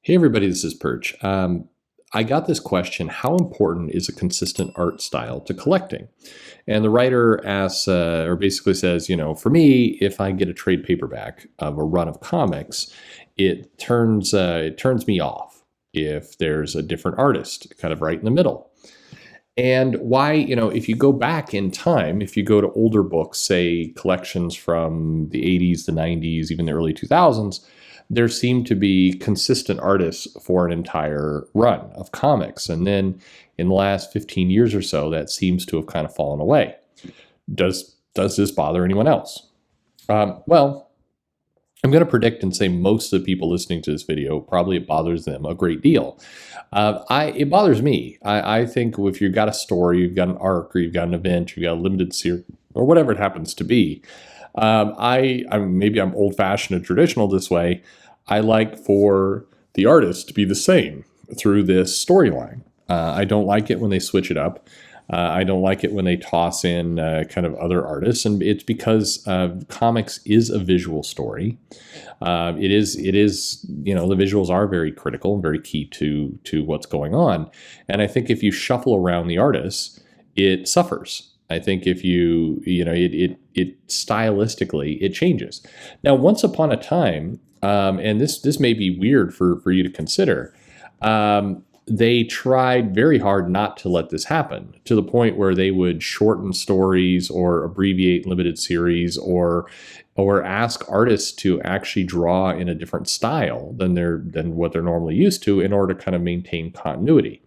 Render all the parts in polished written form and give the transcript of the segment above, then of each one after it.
Hey everybody, this is Perch. I got this question: how important is a consistent art style to collecting? And the writer asks, or basically says, for me, if I get a trade paperback of a run of comics, it turns me off if there's a different artist kind of right in the middle. And why, if you go back in time, if you go to older books, say collections from the 80s, the 90s, even the early 2000s, there seemed to be consistent artists for an entire run of comics. And then in the last 15 years or so, that seems to have kind of fallen away. Does this bother anyone else? Well, I'm going to predict and say most of the people listening to this video, probably it bothers them a great deal. It bothers me. I think if you've got a story, you've got an arc, or you've got an event, you've got a limited series, or whatever it happens to be, maybe I'm old-fashioned and traditional this way. I like for the artist to be the same through this storyline. I don't like it when they switch it up. I don't like it when they toss in kind of other artists, and it's because comics is a visual story. It is. The visuals are very critical and very key to what's going on. And I think if you shuffle around the artists, it suffers. I think if it stylistically, it changes. Now, once upon a time, and this may be weird for you to consider, they tried very hard not to let this happen, to the point where they would shorten stories or abbreviate limited series or ask artists to actually draw in a different style than what they're normally used to in order to kind of maintain continuity.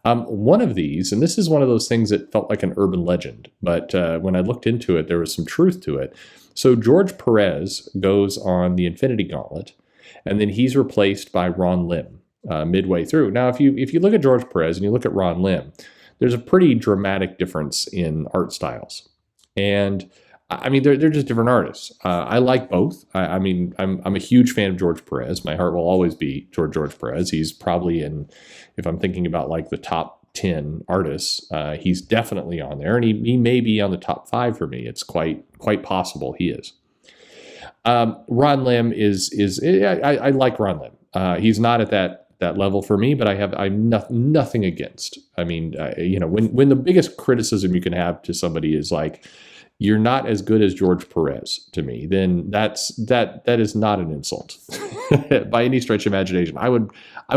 One of these, and this is one of those things that felt like an urban legend, but when I looked into it, there was some truth to it. So George Perez goes on the Infinity Gauntlet, and then he's replaced by Ron Lim midway through. Now, if you look at George Perez and you look at Ron Lim, there's a pretty dramatic difference in art styles, and I mean they're just different artists. I like both. I'm a huge fan of George Perez. My heart will always be toward George Perez. He's probably if I'm thinking about like the top 10 artists, he's definitely on there, and he may be on the top 5 for me. It's quite possible he is. Ron Lim I like Ron Lim. He's not at that level for me, but I'm nothing against. I mean, when the biggest criticism you can have to somebody is like, you're not as good as George Perez to me, then that is not an insult by any stretch of imagination. I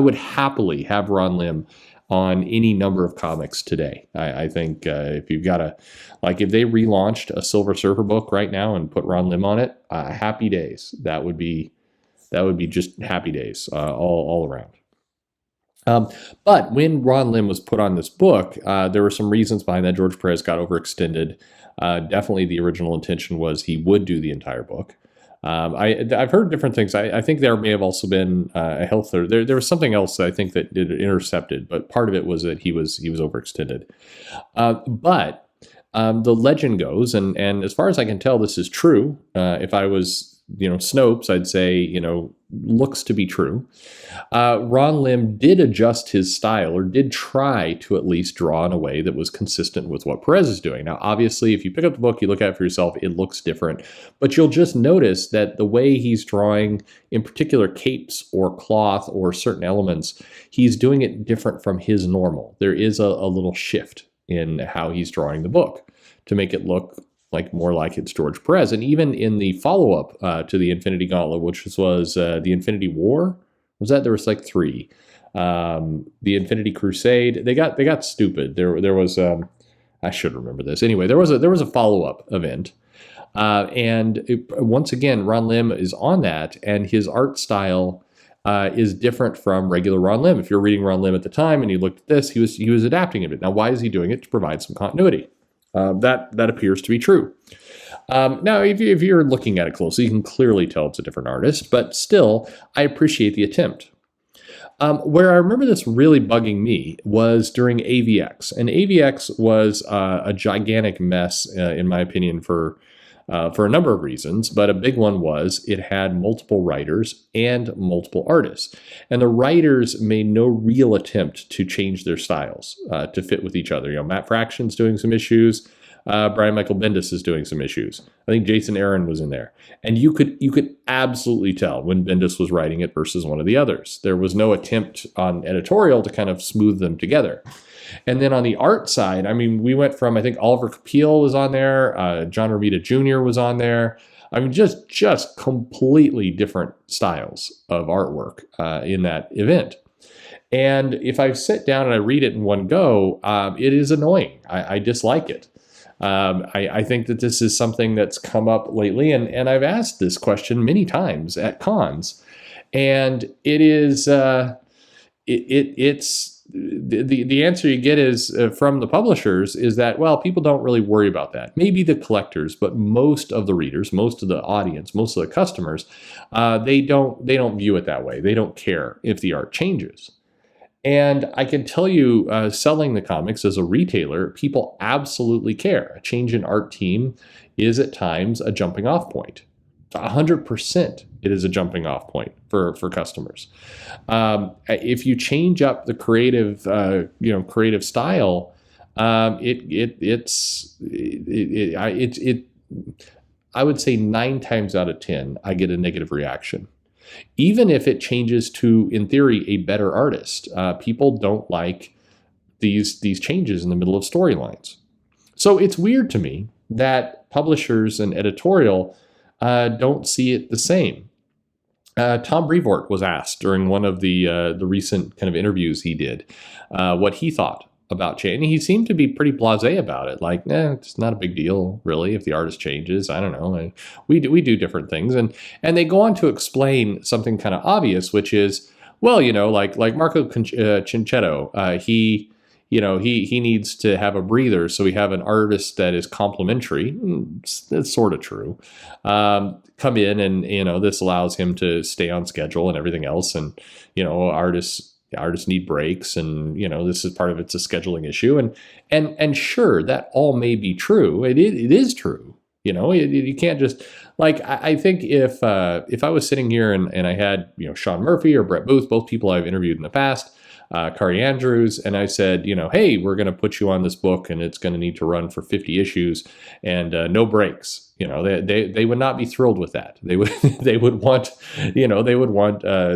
would happily have Ron Lim on any number of comics today. I think if you've got if they relaunched a Silver Surfer book right now and put Ron Lim on it, happy days. That would be just happy days all around. But when Ron Lim was put on this book, there were some reasons behind that. George Perez got overextended. Definitely the original intention was he would do the entire book. I've heard different things. I think there may have also been a health. There was something else that I think that it intercepted, but part of it was that he was overextended. But the legend goes, and as far as I can tell, this is true. If I was Snopes, I'd say looks to be true. Ron Lim did adjust his style, or did try to at least draw in a way that was consistent with what Perez is doing. Now, obviously, if you pick up the book, you look at it for yourself, it looks different. But you'll just notice that the way he's drawing, in particular capes or cloth or certain elements, he's doing it different from his normal. There is a little shift in how he's drawing the book to make it look more like it's George Perez. And even in the follow-up to the Infinity Gauntlet, which was the Infinity War, there was 3. The Infinity Crusade, they got stupid. There was I should remember this. Anyway, there was a follow-up event. Once again, Ron Lim is on that, and his art style is different from regular Ron Lim. If you're reading Ron Lim at the time and you looked at this, he was adapting a bit. Now, why is he doing it? To provide some continuity. That appears to be true. Now, if you're looking at it closely, you can clearly tell it's a different artist, but still, I appreciate the attempt. Where I remember this really bugging me was during AVX, and AVX was a gigantic mess, in my opinion, for a number of reasons, but a big one was it had multiple writers and multiple artists. And the writers made no real attempt to change their styles to fit with each other. Matt Fraction's doing some issues. Brian Michael Bendis is doing some issues. I think Jason Aaron was in there, and you could absolutely tell when Bendis was writing it versus one of the others. There was no attempt on editorial to kind of smooth them together. And then on the art side, I mean, we went from, I think Oliver Capil was on there, John Romita Jr. was on there. I mean, just completely different styles of artwork in that event. And if I sit down and I read it in one go, it is annoying. I dislike it. I think that this is something that's come up lately, and I've asked this question many times at cons, and it is it's the answer you get is from the publishers is that, well, people don't really worry about that. Maybe the collectors, but most of the readers, most of the audience, most of the customers, they don't view it that way. They don't care if the art changes. And I can tell you, selling the comics as a retailer, people absolutely care. A change in art team is at times a jumping off point. 100% it is a jumping off point for customers. If you change up the creative style, I would say 9 times out of 10, I get a negative reaction. Even if it changes to, in theory, a better artist, people don't like these changes in the middle of storylines. So it's weird to me that publishers and editorial don't see it the same. Tom Brevoort was asked during one of the recent kind of interviews he did what he thought about change. And he seemed to be pretty blasé about it. Like, it's not a big deal, really, if the artist changes. I don't know. We do different things. And they go on to explain something kind of obvious, which is, well, like Marco Cinchetto, he needs to have a breather, so we have an artist that is complementary. That's sort of true. Come in, and this allows him to stay on schedule and everything else. And artists need breaks, and this is part of it's a scheduling issue. And sure, that all may be true. It is true. You can't just, like, I think if I was sitting here and I had Sean Murphy or Brett Booth, both people I've interviewed in the past, Kari Andrews, and I said, hey, we're going to put you on this book, and it's going to need to run for 50 issues and no breaks. They would not be thrilled with that. They would want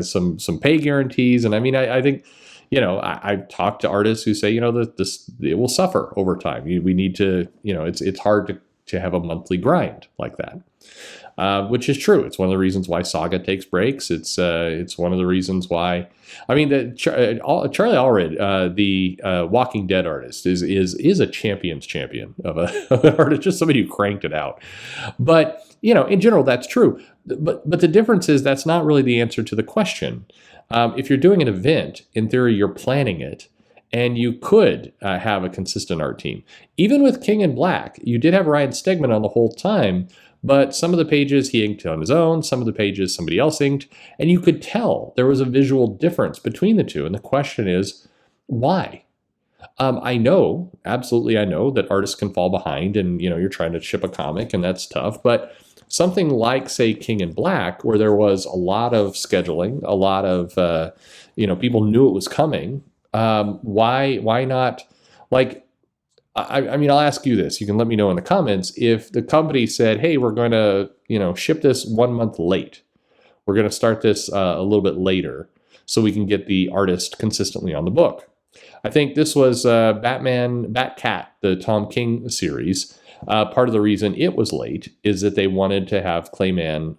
some pay guarantees. And I mean, I think I've talked to artists who say that it will suffer over time. We need to it's hard to have a monthly grind like that. Which is true. It's one of the reasons why Saga takes breaks. It's one of the reasons why. I mean, Charlie Allred, the Walking Dead artist, is a champion's champion of an artist, just somebody who cranked it out. But in general, that's true. But the difference is that's not really the answer to the question. If you're doing an event, in theory, you're planning it. And you could have a consistent art team. Even with King in Black, you did have Ryan Stegman on the whole time, but some of the pages he inked on his own, some of the pages somebody else inked, and you could tell there was a visual difference between the two. And the question is, why? I know that artists can fall behind, and you're trying to ship a comic, and that's tough. But something like, say, King in Black, where there was a lot of scheduling, a lot of people knew it was coming. Why not? Like, I mean, I'll ask you this. You can let me know in the comments. If the company said, hey, we're going to, ship this 1 month late. We're going to start this a little bit later so we can get the artist consistently on the book. I think this was Batcat, the Tom King series. Part of the reason it was late is that they wanted to have Clayman,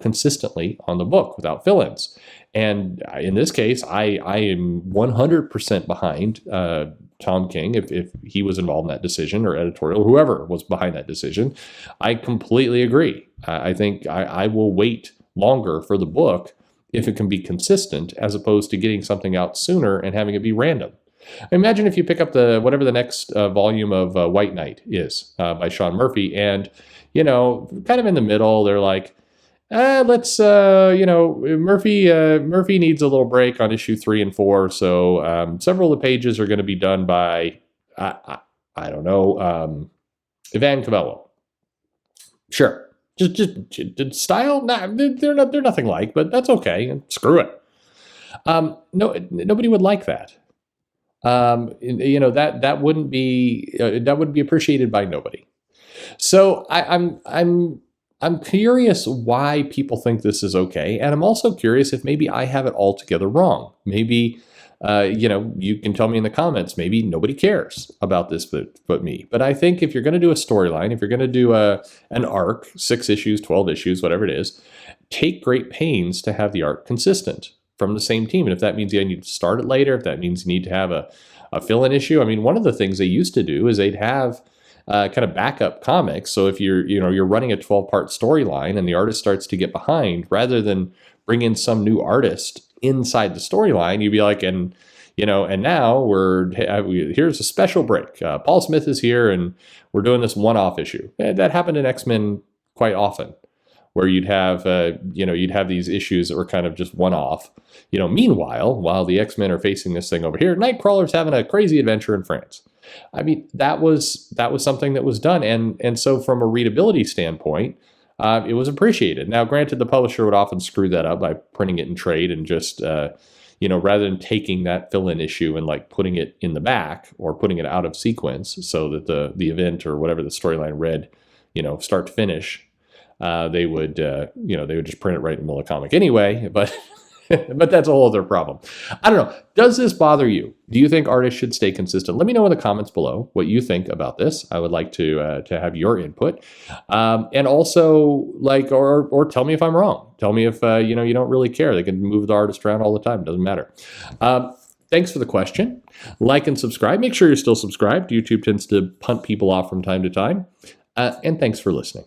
consistently on the book without fill-ins. And in this case, I am 100% behind Tom King if he was involved in that decision, or editorial, or whoever was behind that decision. I completely agree. I think I will wait longer for the book if it can be consistent, as opposed to getting something out sooner and having it be random. Imagine if you pick up whatever the next volume of White Knight is by Sean Murphy, and kind of in the middle, they're like, Murphy needs a little break on issue 3 and 4, so several of the pages are going to be done by I don't know, Ivan Cavello. Sure, just style. Nah, they're nothing like, but that's okay. Screw it. No, nobody would like that. that would be appreciated by nobody. So I'm curious why people think this is okay, and I'm also curious if maybe I have it altogether wrong. Maybe you can tell me in the comments. Maybe nobody cares about this but me. But I think if you're going to do a storyline, if you're going to do an arc, 6 issues, 12 issues, whatever it is, take great pains to have the arc consistent from the same team. And if that means you need to start it later, if that means you need to have a fill-in issue. I mean, one of the things they used to do is they'd have kind of backup comics. So if you're running a 12-part storyline and the artist starts to get behind, rather than bring in some new artist inside the storyline, you'd be like, and now here's a special break. Paul Smith is here, and we're doing this one-off issue. That happened in X-Men quite often, where you'd have these issues that were kind of just one-off. Meanwhile, while the X-Men are facing this thing over here, Nightcrawler's having a crazy adventure in France. I mean, that was something that was done, and so from a readability standpoint, it was appreciated. Now, granted, the publisher would often screw that up by printing it in trade and just rather than taking that fill-in issue and like putting it in the back or putting it out of sequence so that the event or whatever the storyline read, start to finish. They would just print it right in the middle of the comic anyway, but but that's a whole other problem. I don't know. Does this bother you? Do you think artists should stay consistent? Let me know in the comments below what you think about this. I would like to have your input, and also or tell me if I'm wrong. Tell me if you don't really care. They can move the artist around all the time. It doesn't matter. Thanks for the question. Like and subscribe. Make sure you're still subscribed. YouTube tends to punt people off from time to time. And thanks for listening.